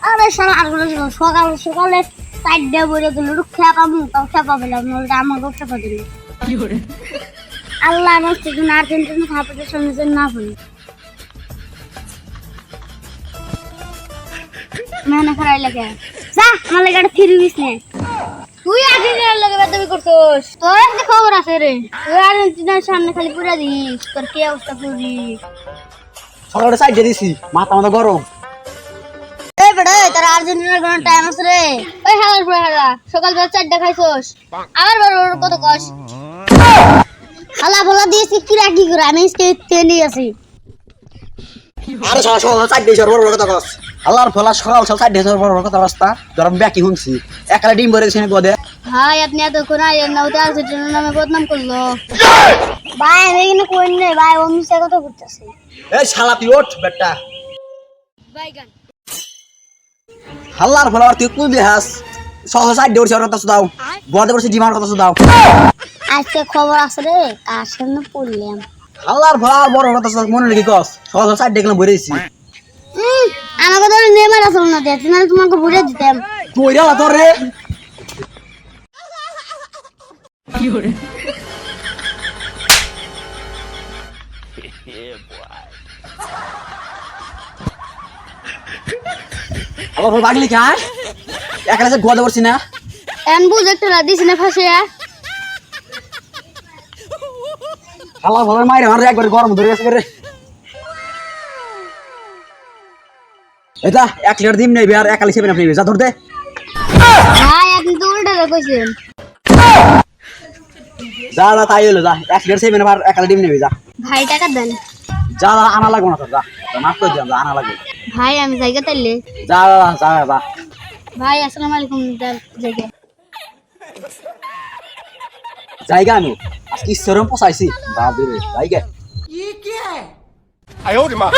আরে শালা আর সকাল সকালে সাইড দিয়ে বইরে দিল খেপা মুখ তাও খেপা পেলাম ওটা আমার খেপা দিল আল্লাহ আমার থেকে আর্জেন্টিনা খাপাতে শুনেছেন না বলি মানে খারাই লাগে যা আমার লাগে একটা ফিরে দিস নে তুই আর্জেন্টিনার লাগে বেদবি করছস তোর একটা খবর আছে রে তুই আর্জেন্টিনার সামনে খালি পুরা দিস তোর কি অবস্থা পুরি সকালে সাইড দিয়ে দিছি মাথা মাথা গরম এই বেড়ে তোর আর্জেন্টিনার কোন টাইম আছে রে ওই হালার পুরা হালা সকালবেলা 4টা খাইছস আবার বড় বড় কত কস হালা ভোলা দিয়েছি কি রাখি করে আমি স্টেনে আছি আরে সকাল সাইড দিয়ে বড় বড় কথা কস আল্লাহর ফলা সকাল সাইড দিয়ে বড় বড় কথা রাস্তা ধরম ব্যাকি হুনছি একলা ডিম ভরে দিছি গদে ভাই আপনি এতক্ষণ আইয়েন না ওটা আর্জেন্টিনার নামে বদনাম করলো ভাই আমি এখানে কই নেই ভাই ও মিছে কথা বলতেছে এই শালা তুই ওঠ বেটা বাইগান আল্লাহর ফলা তুই কুল দেহাস সকাল সাইড দিয়ে ওর কথা দাও বড় বড় ডিমার কথা দাও আজকে খবর আছে রে কার সামনে পড়লাম আল্লাহর ফলা বড় কথা মনে রেখে কস সকাল সাইড দেখলাম ভরে দিছি আমাকে তো নেমার আসল না দেখছি না তোমাকে ঘুরে দিতাম কইরা তোর রে কি হরে আবার বাগলি খাস একলা সে গদে পড়ছি না এন বুঝ একটা দিস না ফাঁসে আল্লাহর ফলা মাইরে আমার একবার গরম ধরে গেছে রে এটা 1 লিটার ডিম নেবে আর একালি সেভেন আপনি যা ধর দে ভাই আপনি তো উল্টা কইছেন যা যা তাই হলো যা 1 লিটার সেভেন আর একালি ডিম নেবে যা ভাই টাকা দেন যা যা আনা লাগবে না তোর যা মাফ করে দিলাম যা আনা লাগবে ভাই আমি জায়গা তাইলে যা যা যা যা ভাই আসসালামু আলাইকুম জায়গা জায়গা আমি আজকে সরম পোসাইছি বাপ রে জায়গা 哎呦我的妈！